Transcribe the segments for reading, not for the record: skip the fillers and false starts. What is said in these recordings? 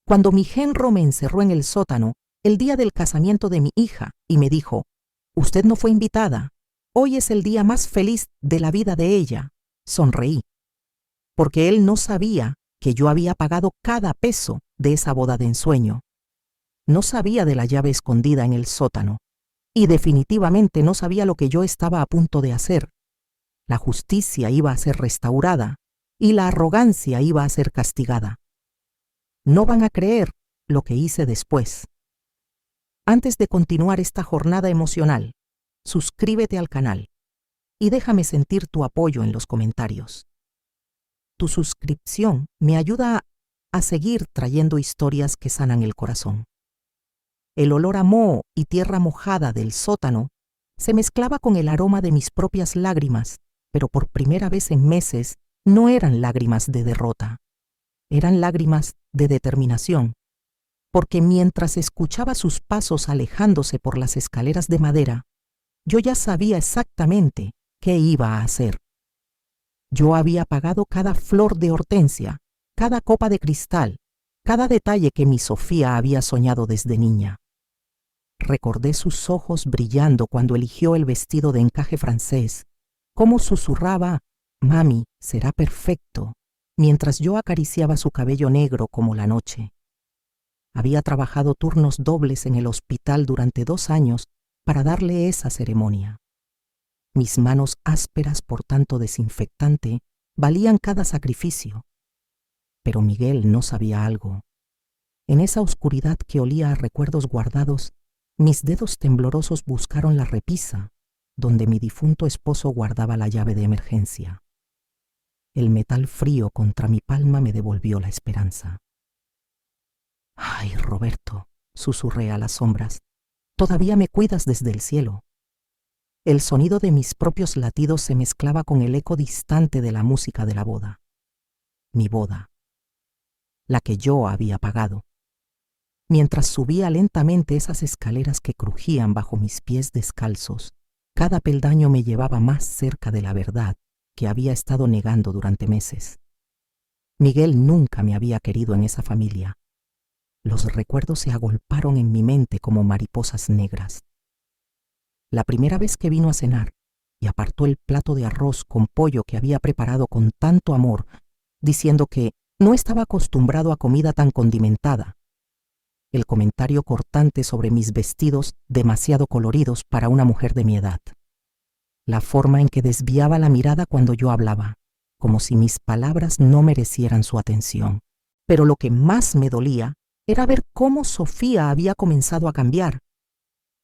cuando mi genro me encerró en el sótano el día del casamiento de mi hija y me dijo: «Usted no fue invitada. Hoy es el día más feliz de la vida de ella». Sonreí, porque él no sabía que yo había pagado cada peso de esa boda de ensueño. No sabía de la llave escondida en el sótano, y definitivamente no sabía lo que yo estaba a punto de hacer. La justicia iba a ser restaurada y la arrogancia iba a ser castigada. No van a creer lo que hice después. Antes de continuar esta jornada emocional, suscríbete al canal y déjame sentir tu apoyo en los comentarios. Tu suscripción me ayuda a seguir trayendo historias que sanan el corazón. El olor a moho y tierra mojada del sótano se mezclaba con el aroma de mis propias lágrimas, pero por primera vez en meses no eran lágrimas de derrota, eran lágrimas de determinación, porque mientras escuchaba sus pasos alejándose por las escaleras de madera, yo ya sabía exactamente qué iba a hacer. Yo había pagado cada flor de hortensia, cada copa de cristal, cada detalle que mi Sofía había soñado desde niña. Recordé sus ojos brillando cuando eligió el vestido de encaje francés, cómo susurraba: «Mami, será perfecto», mientras yo acariciaba su cabello negro como la noche. Había trabajado turnos dobles en el hospital durante 2 años para darle esa ceremonia. Mis manos ásperas por tanto desinfectante valían cada sacrificio. Pero Miguel no sabía algo. En esa oscuridad que olía a recuerdos guardados, mis dedos temblorosos buscaron la repisa, donde mi difunto esposo guardaba la llave de emergencia. El metal frío contra mi palma me devolvió la esperanza. «Ay, Roberto», susurré a las sombras, «todavía me cuidas desde el cielo». El sonido de mis propios latidos se mezclaba con el eco distante de la música de la boda. Mi boda, la que yo había pagado. Mientras subía lentamente esas escaleras que crujían bajo mis pies descalzos, cada peldaño me llevaba más cerca de la verdad que había estado negando durante meses. Miguel nunca me había querido en esa familia. Los recuerdos se agolparon en mi mente como mariposas negras. La primera vez que vino a cenar y apartó el plato de arroz con pollo que había preparado con tanto amor, diciendo que no estaba acostumbrado a comida tan condimentada. El comentario cortante sobre mis vestidos demasiado coloridos para una mujer de mi edad. La forma en que desviaba la mirada cuando yo hablaba, como si mis palabras no merecieran su atención. Pero lo que más me dolía era ver cómo Sofía había comenzado a cambiar.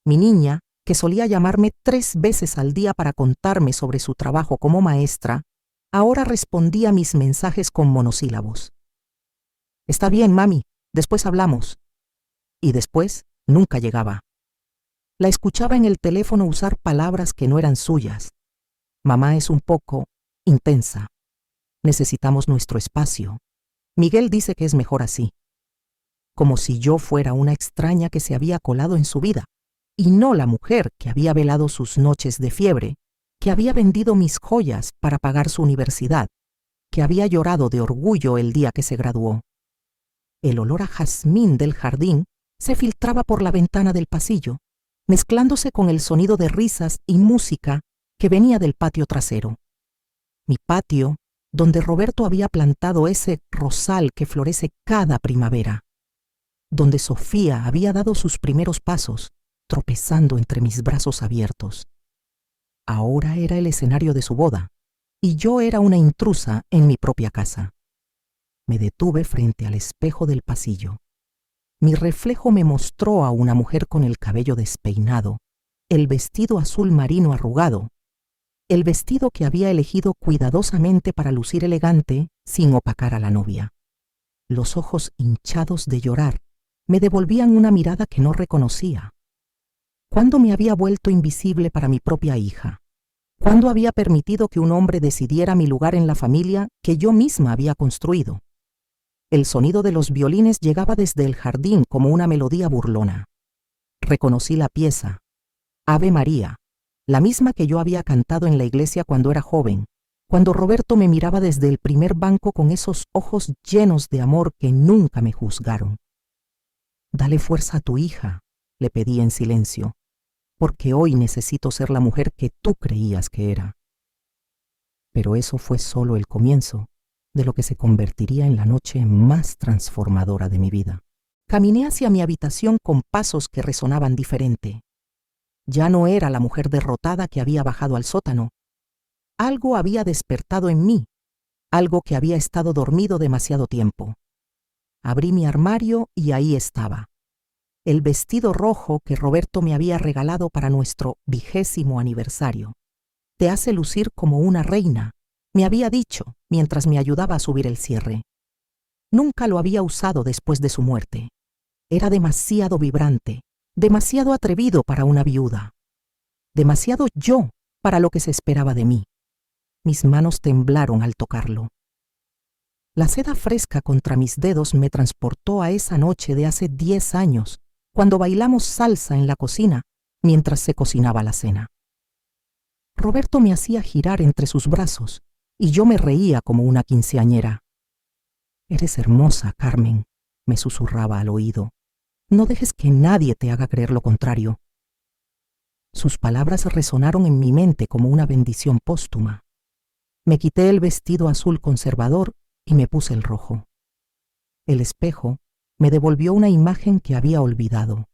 Mi niña, que solía llamarme 3 veces al día para contarme sobre su trabajo como maestra, ahora respondía a mis mensajes con monosílabos. «Está bien, mami, después hablamos». Y después nunca llegaba. La escuchaba en el teléfono usar palabras que no eran suyas. «Mamá es un poco intensa. Necesitamos nuestro espacio. Miguel dice que es mejor así». Como si yo fuera una extraña que se había colado en su vida, y no la mujer que había velado sus noches de fiebre, que había vendido mis joyas para pagar su universidad, que había llorado de orgullo el día que se graduó. El olor a jazmín del jardín se filtraba por la ventana del pasillo, mezclándose con el sonido de risas y música que venía del patio trasero. Mi patio, donde Roberto había plantado ese rosal que florece cada primavera, donde Sofía había dado sus primeros pasos, tropezando entre mis brazos abiertos. Ahora era el escenario de su boda, y yo era una intrusa en mi propia casa. Me detuve frente al espejo del pasillo. Mi reflejo me mostró a una mujer con el cabello despeinado, el vestido azul marino arrugado, el vestido que había elegido cuidadosamente para lucir elegante sin opacar a la novia. Los ojos hinchados de llorar me devolvían una mirada que no reconocía. ¿Cuándo me había vuelto invisible para mi propia hija? ¿Cuándo había permitido que un hombre decidiera mi lugar en la familia que yo misma había construido? El sonido de los violines llegaba desde el jardín como una melodía burlona. Reconocí la pieza, Ave María, la misma que yo había cantado en la iglesia cuando era joven, cuando Roberto me miraba desde el primer banco con esos ojos llenos de amor que nunca me juzgaron. Dale fuerza a tu hija, le pedí en silencio, porque hoy necesito ser la mujer que tú creías que era. Pero eso fue solo el comienzo de lo que se convertiría en la noche más transformadora de mi vida. Caminé hacia mi habitación con pasos que resonaban diferente. Ya no era la mujer derrotada que había bajado al sótano. Algo había despertado en mí, algo que había estado dormido demasiado tiempo. Abrí mi armario y ahí estaba. El vestido rojo que Roberto me había regalado para nuestro 20º aniversario. Te hace lucir como una reina, me había dicho mientras me ayudaba a subir el cierre. Nunca lo había usado después de su muerte. Era demasiado vibrante, demasiado atrevido para una viuda. Demasiado yo para lo que se esperaba de mí. Mis manos temblaron al tocarlo. La seda fresca contra mis dedos me transportó a esa noche de hace 10 años, cuando bailamos salsa en la cocina mientras se cocinaba la cena. Roberto me hacía girar entre sus brazos y yo me reía como una quinceañera. «Eres hermosa, Carmen», me susurraba al oído. «No dejes que nadie te haga creer lo contrario». Sus palabras resonaron en mi mente como una bendición póstuma. Me quité el vestido azul conservador y me puse el rojo. El espejo me devolvió una imagen que había olvidado.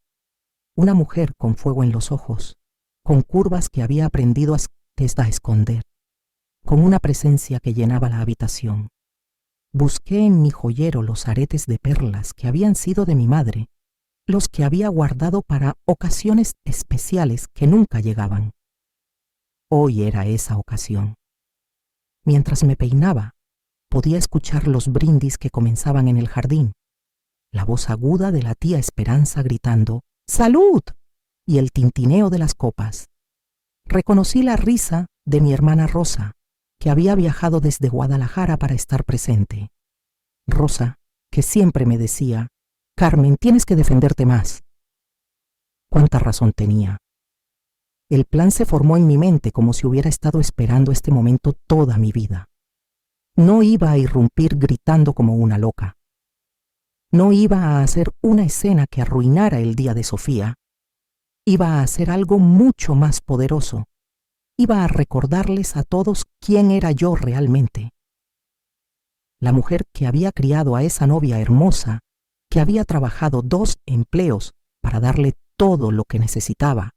Una mujer con fuego en los ojos, con curvas que había aprendido a esconder, con una presencia que llenaba la habitación. Busqué en mi joyero los aretes de perlas que habían sido de mi madre, los que había guardado para ocasiones especiales que nunca llegaban. Hoy era esa ocasión. Mientras me peinaba, podía escuchar los brindis que comenzaban en el jardín, la voz aguda de la tía Esperanza gritando «¡Salud!» y el tintineo de las copas. Reconocí la risa de mi hermana Rosa, que había viajado desde Guadalajara para estar presente. Rosa, que siempre me decía «Carmen, tienes que defenderte más». Cuánta razón tenía. El plan se formó en mi mente como si hubiera estado esperando este momento toda mi vida. No iba a irrumpir gritando como una loca. No iba a hacer una escena que arruinara el día de Sofía. Iba a hacer algo mucho más poderoso. Iba a recordarles a todos quién era yo realmente. La mujer que había criado a esa novia hermosa, que había trabajado 2 empleos para darle todo lo que necesitaba,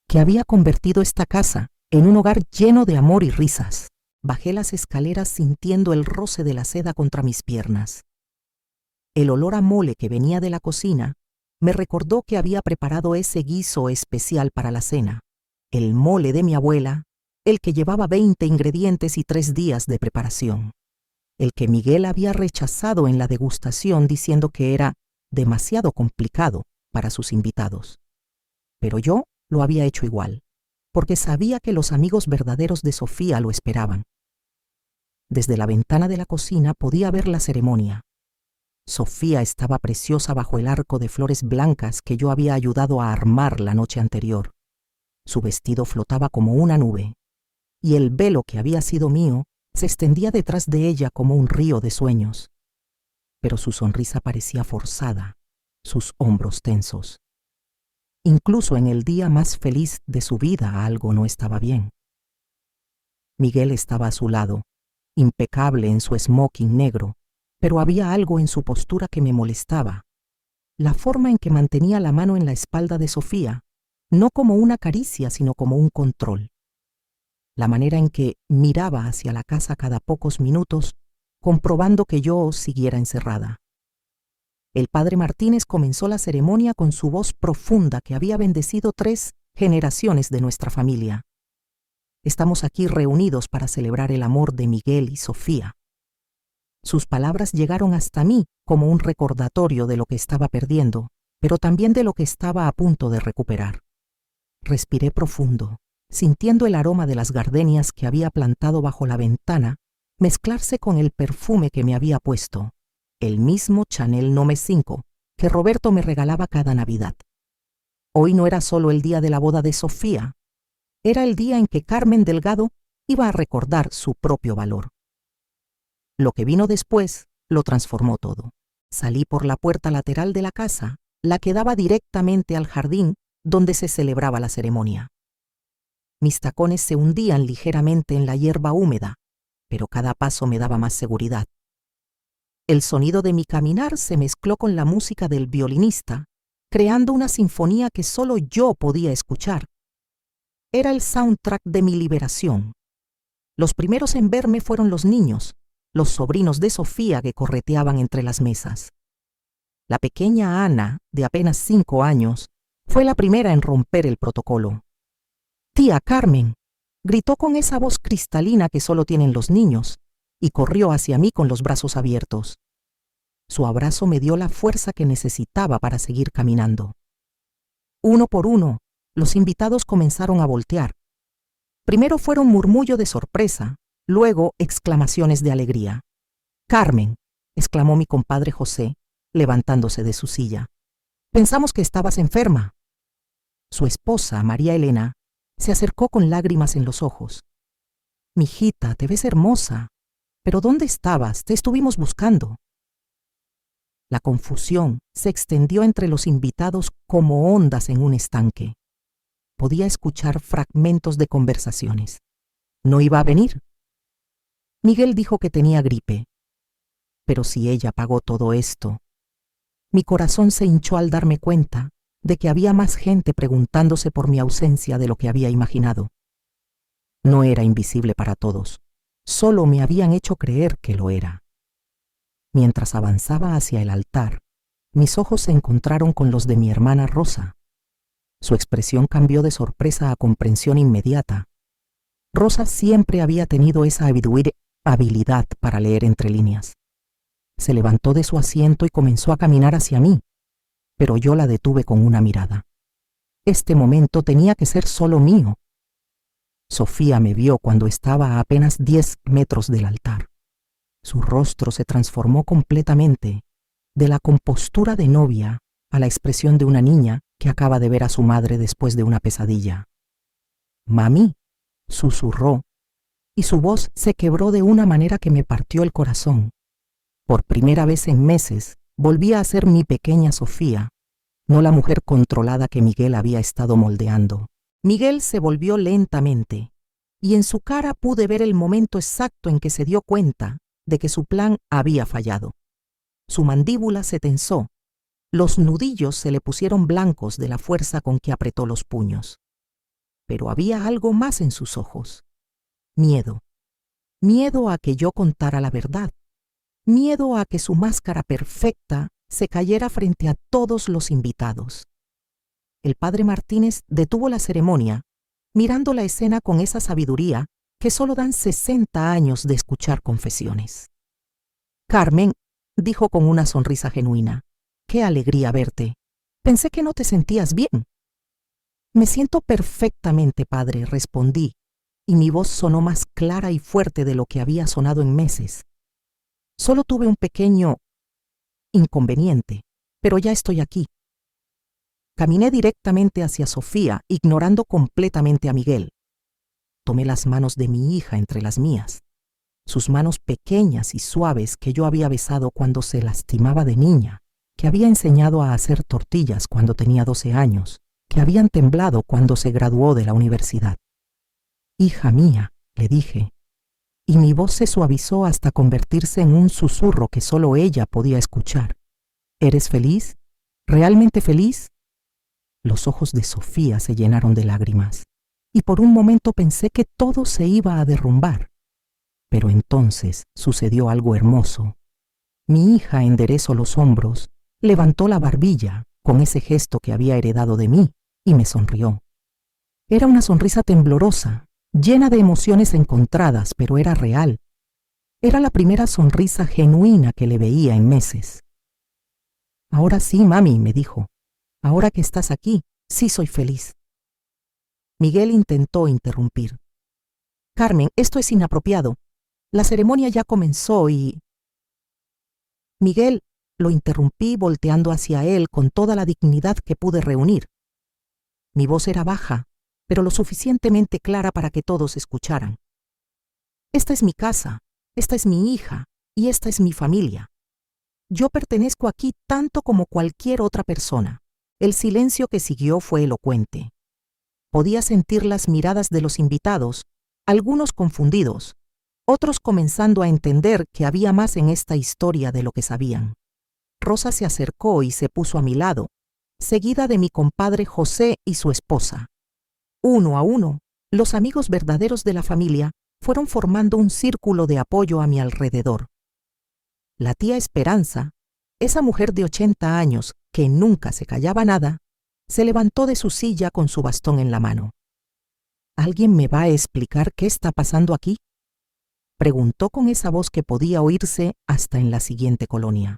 que había convertido esta casa en un hogar lleno de amor y risas. Bajé las escaleras sintiendo el roce de la seda contra mis piernas. El olor a mole que venía de la cocina me recordó que había preparado ese guiso especial para la cena, el mole de mi abuela, el que llevaba 20 ingredientes y 3 días de preparación, el que Miguel había rechazado en la degustación diciendo que era demasiado complicado para sus invitados. Pero yo lo había hecho igual, porque sabía que los amigos verdaderos de Sofía lo esperaban. Desde la ventana de la cocina podía ver la ceremonia. Sofía estaba preciosa bajo el arco de flores blancas que yo había ayudado a armar la noche anterior. Su vestido flotaba como una nube, y el velo que había sido mío se extendía detrás de ella como un río de sueños. Pero su sonrisa parecía forzada, sus hombros tensos. Incluso en el día más feliz de su vida algo no estaba bien. Miguel estaba a su lado, impecable en su smoking negro, pero había algo en su postura que me molestaba. La forma en que mantenía la mano en la espalda de Sofía, no como una caricia, sino como un control. La manera en que miraba hacia la casa cada pocos minutos, comprobando que yo siguiera encerrada. El padre Martínez comenzó la ceremonia con su voz profunda que había bendecido 3 generaciones de nuestra familia. Estamos aquí reunidos para celebrar el amor de Miguel y Sofía. Sus palabras llegaron hasta mí como un recordatorio de lo que estaba perdiendo, pero también de lo que estaba a punto de recuperar. Respiré profundo, sintiendo el aroma de las gardenias que había plantado bajo la ventana mezclarse con el perfume que me había puesto, el mismo Chanel No. 5 que Roberto me regalaba cada Navidad. Hoy no era solo el día de la boda de Sofía, era el día en que Carmen Delgado iba a recordar su propio valor. Lo que vino después lo transformó todo. Salí por la puerta lateral de la casa la que daba directamente al jardín donde se celebraba la ceremonia. Mis tacones se hundían ligeramente en la hierba húmeda, pero cada paso me daba más seguridad. El sonido de mi caminar se mezcló con la música del violinista, creando una sinfonía que solo yo podía escuchar. Era el soundtrack de mi liberación. Los primeros en verme fueron los niños, los sobrinos de Sofía que correteaban entre las mesas. La pequeña Ana, de apenas 5 años, fue la primera en romper el protocolo. «Tía Carmen», gritó con esa voz cristalina que solo tienen los niños, y corrió hacia mí con los brazos abiertos. Su abrazo me dio la fuerza que necesitaba para seguir caminando. Uno por uno, los invitados comenzaron a voltear. Primero fueron murmullo de sorpresa, luego exclamaciones de alegría. «Carmen», exclamó mi compadre José, levantándose de su silla. «Pensamos que estabas enferma». Su esposa, María Elena, se acercó con lágrimas en los ojos. «Mijita, te ves hermosa. ¿Pero dónde estabas? Te estuvimos buscando». La confusión se extendió entre los invitados como ondas en un estanque. Podía escuchar fragmentos de conversaciones. ¿No iba a venir? Miguel dijo que tenía gripe. Pero si ella pagó todo esto. Mi corazón se hinchó al darme cuenta de que había más gente preguntándose por mi ausencia de lo que había imaginado. No era invisible para todos, solo me habían hecho creer que lo era. Mientras avanzaba hacia el altar, mis ojos se encontraron con los de mi hermana Rosa. Su expresión cambió de sorpresa a comprensión inmediata. Rosa siempre había tenido esa habilidad para leer entre líneas. Se levantó de su asiento y comenzó a caminar hacia mí, pero yo la detuve con una mirada. Este momento tenía que ser solo mío. Sofía me vio cuando estaba a apenas 10 metros del altar. Su rostro se transformó completamente, de la compostura de novia a la expresión de una niña que acaba de ver a su madre después de una pesadilla. «Mami», susurró, y su voz se quebró de una manera que me partió el corazón. Por primera vez en meses, volvía a ser mi pequeña Sofía, no la mujer controlada que Miguel había estado moldeando. Miguel se volvió lentamente, y en su cara pude ver el momento exacto en que se dio cuenta de que su plan había fallado. Su mandíbula se tensó, los nudillos se le pusieron blancos de la fuerza con que apretó los puños. Pero había algo más en sus ojos. Miedo. Miedo a que yo contara la verdad. Miedo a que su máscara perfecta se cayera frente a todos los invitados. El padre Martínez detuvo la ceremonia, mirando la escena con esa sabiduría que solo dan 60 años de escuchar confesiones. «Carmen», dijo con una sonrisa genuina, «qué alegría verte. Pensé que no te sentías bien». «Me siento perfectamente, padre», respondí, y mi voz sonó más clara y fuerte de lo que había sonado en meses. «Solo tuve un pequeño inconveniente, pero ya estoy aquí». Caminé directamente hacia Sofía, ignorando completamente a Miguel. Tomé las manos de mi hija entre las mías, sus manos pequeñas y suaves que yo había besado cuando se lastimaba de niña, que había enseñado a hacer tortillas cuando tenía 12 años, que habían temblado cuando se graduó de la universidad. «Hija mía», le dije, y mi voz se suavizó hasta convertirse en un susurro que solo ella podía escuchar. «¿Eres feliz? ¿Realmente feliz?». Los ojos de Sofía se llenaron de lágrimas, y por un momento pensé que todo se iba a derrumbar. Pero entonces sucedió algo hermoso. Mi hija enderezó los hombros, levantó la barbilla con ese gesto que había heredado de mí y me sonrió. Era una sonrisa temblorosa, llena de emociones encontradas, pero era real. Era la primera sonrisa genuina que le veía en meses. «Ahora sí, mami», me dijo. «Ahora que estás aquí, sí soy feliz». Miguel intentó interrumpir. «Carmen, esto es inapropiado. La ceremonia ya comenzó y...». «Miguel», lo interrumpí volteando hacia él con toda la dignidad que pude reunir. Mi voz era baja, pero lo suficientemente clara para que todos escucharan. «Esta es mi casa, esta es mi hija y esta es mi familia. Yo pertenezco aquí tanto como cualquier otra persona. El silencio que siguió fue elocuente. Podía sentir las miradas de los invitados, algunos confundidos, otros comenzando a entender que había más en esta historia de lo que sabían. Rosa se acercó y se puso a mi lado, seguida de mi compadre José y su esposa. Uno a uno, los amigos verdaderos de la familia fueron formando un círculo de apoyo a mi alrededor. La tía Esperanza, esa mujer de 80 años que nunca se callaba nada, se levantó de su silla con su bastón en la mano. ¿Alguien me va a explicar qué está pasando aquí?, preguntó con esa voz que podía oírse hasta en la siguiente colonia.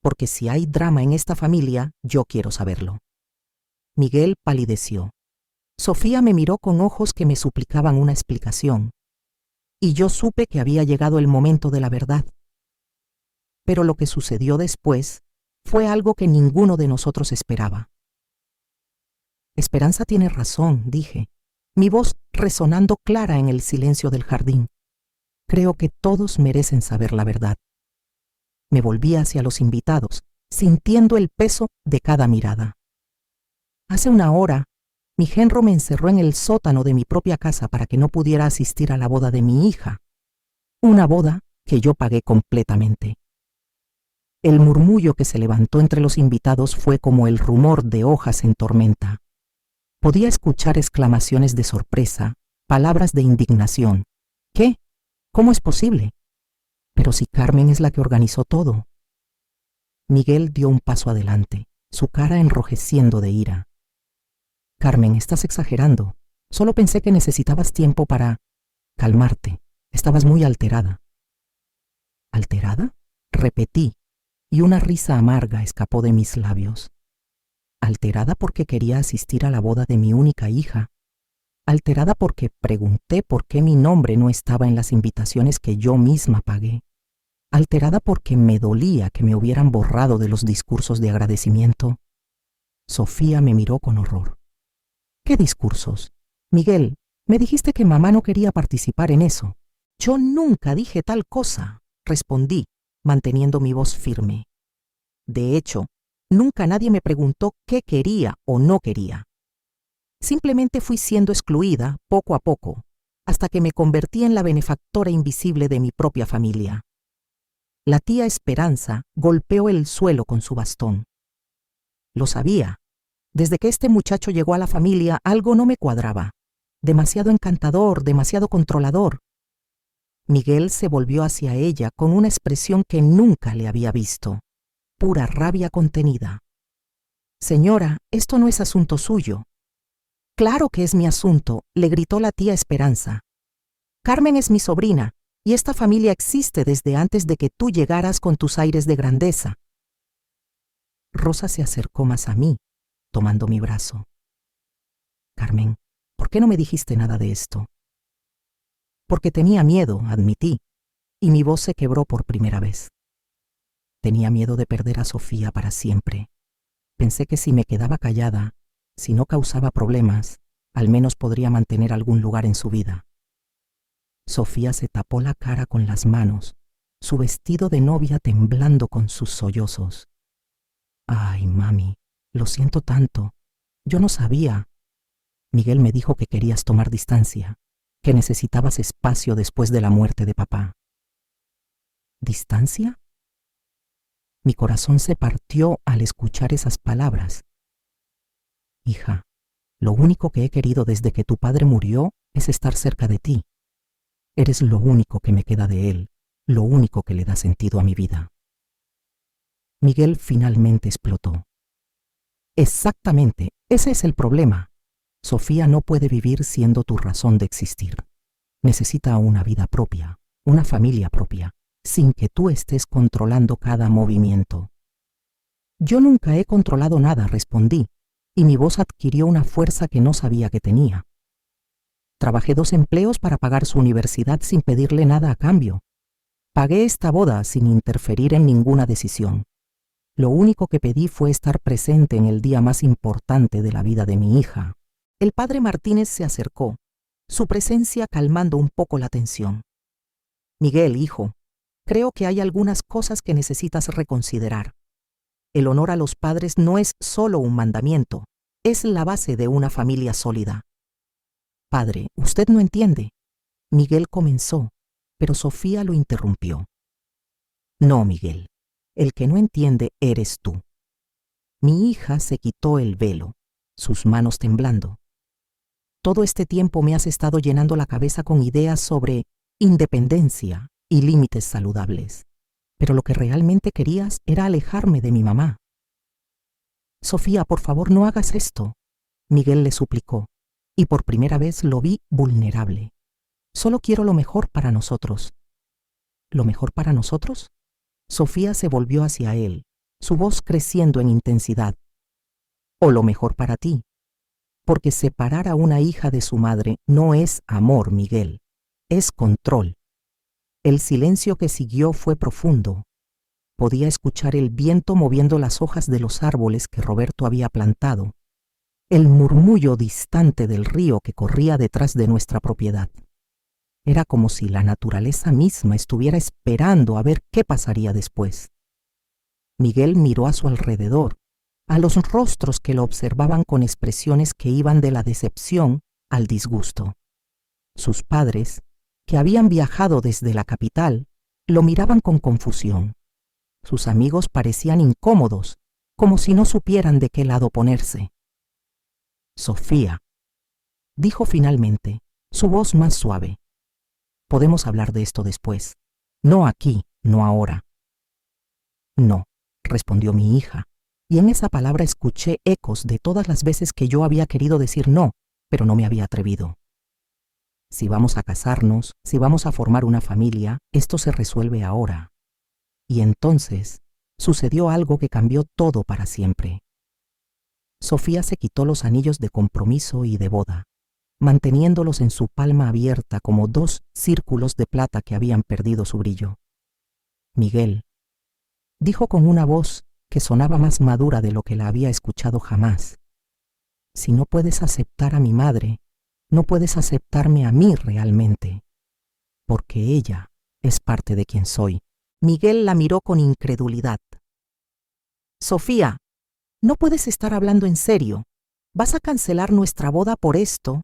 Porque si hay drama en esta familia, yo quiero saberlo. Miguel palideció. Sofía me miró con ojos que me suplicaban una explicación. Y yo supe que había llegado el momento de la verdad. Pero lo que sucedió después fue algo que ninguno de nosotros esperaba. Esperanza tiene razón, dije, mi voz resonando clara en el silencio del jardín. Creo que todos merecen saber la verdad. Me volví hacia los invitados, sintiendo el peso de cada mirada. Hace una hora, mi genro me encerró en el sótano de mi propia casa para que no pudiera asistir a la boda de mi hija. Una boda que yo pagué completamente. El murmullo que se levantó entre los invitados fue como el rumor de hojas en tormenta. Podía escuchar exclamaciones de sorpresa, palabras de indignación. ¿Qué? ¿Cómo es posible? Pero si Carmen es la que organizó todo. Miguel dio un paso adelante, su cara enrojeciendo de ira. Carmen, estás exagerando. Solo pensé que necesitabas tiempo para calmarte. Estabas muy alterada. ¿Alterada?, repetí, y una risa amarga escapó de mis labios. Alterada porque quería asistir a la boda de mi única hija. Alterada porque pregunté por qué mi nombre no estaba en las invitaciones que yo misma pagué. Alterada porque me dolía que me hubieran borrado de los discursos de agradecimiento. Sofía me miró con horror. ¿Qué discursos? Miguel, me dijiste que mamá no quería participar en eso. Yo nunca dije tal cosa, respondí, manteniendo mi voz firme. De hecho, nunca nadie me preguntó qué quería o no quería. Simplemente fui siendo excluida poco a poco, hasta que me convertí en la benefactora invisible de mi propia familia. La tía Esperanza golpeó el suelo con su bastón. Lo sabía. Desde que este muchacho llegó a la familia, algo no me cuadraba. Demasiado encantador, demasiado controlador. Miguel se volvió hacia ella con una expresión que nunca le había visto. Pura rabia contenida. Señora, esto no es asunto suyo. Claro que es mi asunto, le gritó la tía Esperanza. Carmen es mi sobrina, y esta familia existe desde antes de que tú llegaras con tus aires de grandeza. Rosa se acercó más a mí, tomando mi brazo. Carmen, ¿por qué no me dijiste nada de esto? Porque tenía miedo, admití, y mi voz se quebró por primera vez. Tenía miedo de perder a Sofía para siempre. Pensé que si me quedaba callada, si no causaba problemas, al menos podría mantener algún lugar en su vida. Sofía se tapó la cara con las manos, su vestido de novia temblando con sus sollozos. Ay, mami, lo siento tanto. Yo no sabía. Miguel me dijo que querías tomar distancia, que necesitabas espacio después de la muerte de papá. ¿Distancia? Mi corazón se partió al escuchar esas palabras. Hija, lo único que he querido desde que tu padre murió es estar cerca de ti. Eres lo único que me queda de él, lo único que le da sentido a mi vida. Miguel finalmente explotó. Exactamente, ese es el problema. Sofía no puede vivir siendo tu razón de existir. Necesita una vida propia, una familia propia, sin que tú estés controlando cada movimiento. Yo nunca he controlado nada, respondí, y mi voz adquirió una fuerza que no sabía que tenía. Trabajé 2 empleos para pagar su universidad sin pedirle nada a cambio. Pagué esta boda sin interferir en ninguna decisión. Lo único que pedí fue estar presente en el día más importante de la vida de mi hija. El padre Martínez se acercó, su presencia calmando un poco la tensión. Miguel, hijo, creo que hay algunas cosas que necesitas reconsiderar. El honor a los padres no es solo un mandamiento, es la base de una familia sólida. Padre, usted no entiende. Miguel comenzó, pero Sofía lo interrumpió. No, Miguel, el que no entiende eres tú. Mi hija se quitó el velo, sus manos temblando. Todo este tiempo me has estado llenando la cabeza con ideas sobre independencia y límites saludables, pero lo que realmente querías era alejarme de mi mamá. Sofía, por favor, no hagas esto, Miguel le suplicó, y por primera vez lo vi vulnerable. Solo quiero lo mejor para nosotros. ¿Lo mejor para nosotros? Sofía se volvió hacia él, su voz creciendo en intensidad. O lo mejor para ti. Porque separar a una hija de su madre no es amor, Miguel, es control. El silencio que siguió fue profundo. Podía escuchar el viento moviendo las hojas de los árboles que Roberto había plantado, el murmullo distante del río que corría detrás de nuestra propiedad. Era como si la naturaleza misma estuviera esperando a ver qué pasaría después. Miguel miró a su alrededor, a los rostros que lo observaban con expresiones que iban de la decepción al disgusto. Sus padres, que habían viajado desde la capital, lo miraban con confusión. Sus amigos parecían incómodos, como si no supieran de qué lado ponerse. Sofía, dijo finalmente, su voz más suave. Podemos hablar de esto después. No aquí, no ahora. No, respondió mi hija, y en esa palabra escuché ecos de todas las veces que yo había querido decir no, pero no me había atrevido. Si vamos a casarnos, si vamos a formar una familia, esto se resuelve ahora. Y entonces sucedió algo que cambió todo para siempre. Sofía se quitó los anillos de compromiso y de boda, manteniéndolos en su palma abierta como dos círculos de plata que habían perdido su brillo. Miguel, dijo con una voz que sonaba más madura de lo que la había escuchado jamás. Si no puedes aceptar a mi madre, no puedes aceptarme a mí realmente, porque ella es parte de quien soy. Miguel la miró con incredulidad. Sofía, no puedes estar hablando en serio. ¿Vas a cancelar nuestra boda por esto?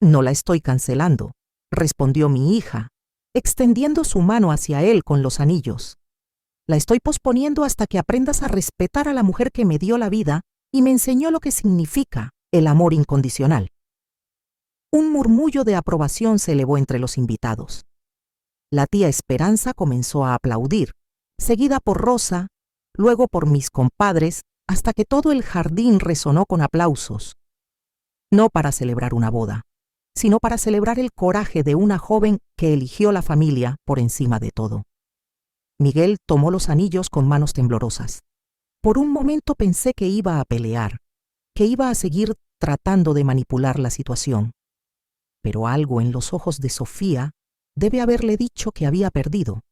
No la estoy cancelando, respondió mi hija, extendiendo su mano hacia él con los anillos. La estoy posponiendo hasta que aprendas a respetar a la mujer que me dio la vida y me enseñó lo que significa el amor incondicional. Un murmullo de aprobación se elevó entre los invitados. La tía Esperanza comenzó a aplaudir, seguida por Rosa, luego por mis compadres, hasta que todo el jardín resonó con aplausos. No para celebrar una boda, sino para celebrar el coraje de una joven que eligió la familia por encima de todo. Miguel tomó los anillos con manos temblorosas. Por un momento pensé que iba a pelear, que iba a seguir tratando de manipular la situación. Pero algo en los ojos de Sofía debe haberle dicho que había perdido.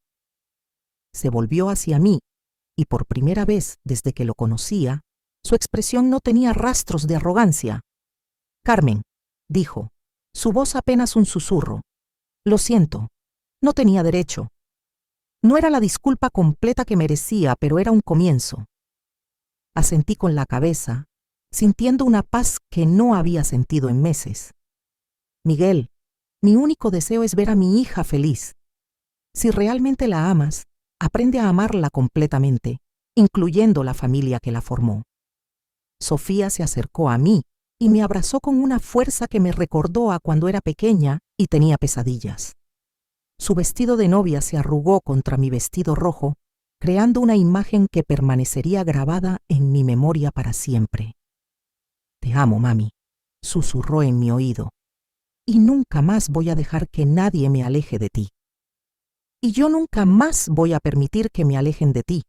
Se volvió hacia mí, y por primera vez desde que lo conocía, su expresión no tenía rastros de arrogancia. Carmen, dijo, su voz apenas un susurro. Lo siento, no tenía derecho. No era la disculpa completa que merecía, pero era un comienzo. Asentí con la cabeza, sintiendo una paz que no había sentido en meses. Miguel, mi único deseo es ver a mi hija feliz. Si realmente la amas, aprende a amarla completamente, incluyendo la familia que la formó. Sofía se acercó a mí y me abrazó con una fuerza que me recordó a cuando era pequeña y tenía pesadillas. Su vestido de novia se arrugó contra mi vestido rojo, creando una imagen que permanecería grabada en mi memoria para siempre. Te amo, mami, susurró en mi oído, y nunca más voy a dejar que nadie me aleje de ti. Y yo nunca más voy a permitir que me alejen de ti,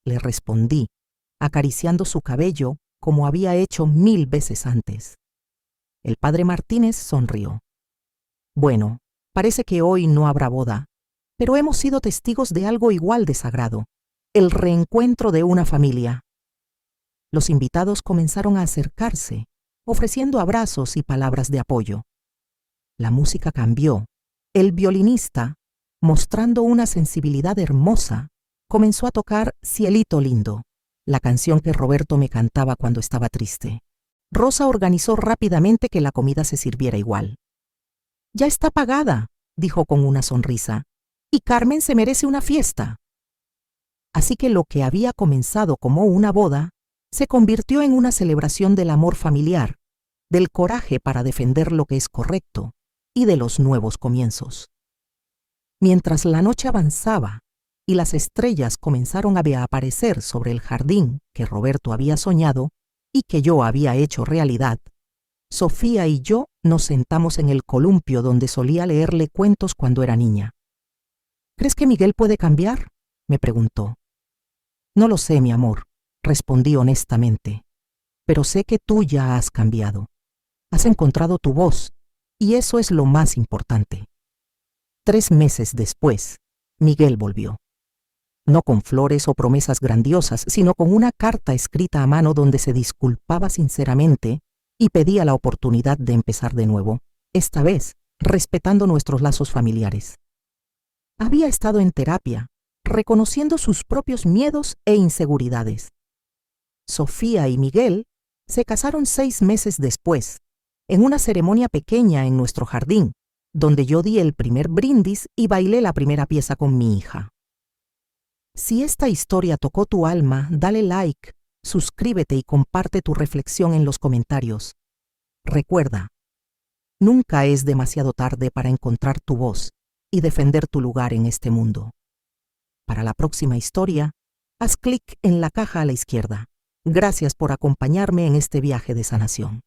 le respondí, acariciando su cabello como había hecho 1000 veces antes. El padre Martínez sonrió. Bueno, parece que hoy no habrá boda, pero hemos sido testigos de algo igual de sagrado, el reencuentro de una familia. Los invitados comenzaron a acercarse, ofreciendo abrazos y palabras de apoyo. La música cambió. El violinista, mostrando una sensibilidad hermosa, comenzó a tocar Cielito Lindo, la canción que Roberto me cantaba cuando estaba triste. Rosa organizó rápidamente que la comida se sirviera igual. «Ya está pagada», dijo con una sonrisa, «y Carmen se merece una fiesta». Así que lo que había comenzado como una boda se convirtió en una celebración del amor familiar, del coraje para defender lo que es correcto y de los nuevos comienzos. Mientras la noche avanzaba y las estrellas comenzaron a aparecer sobre el jardín que Roberto había soñado y que yo había hecho realidad, Sofía y yo nos sentamos en el columpio donde solía leerle cuentos cuando era niña. «¿Crees que Miguel puede cambiar?», me preguntó. «No lo sé, mi amor», respondí honestamente, «pero sé que tú ya has cambiado. Has encontrado tu voz, y eso es lo más importante». 3 meses después, Miguel volvió. No con flores o promesas grandiosas, sino con una carta escrita a mano donde se disculpaba sinceramente y pedía la oportunidad de empezar de nuevo, esta vez respetando nuestros lazos familiares. Había estado en terapia, reconociendo sus propios miedos e inseguridades. Sofía y Miguel se casaron 6 meses después, en una ceremonia pequeña en nuestro jardín, donde yo di el primer brindis y bailé la primera pieza con mi hija. Si esta historia tocó tu alma, dale like, suscríbete y comparte tu reflexión en los comentarios. Recuerda, nunca es demasiado tarde para encontrar tu voz y defender tu lugar en este mundo. Para la próxima historia, haz clic en la caja a la izquierda. Gracias por acompañarme en este viaje de sanación.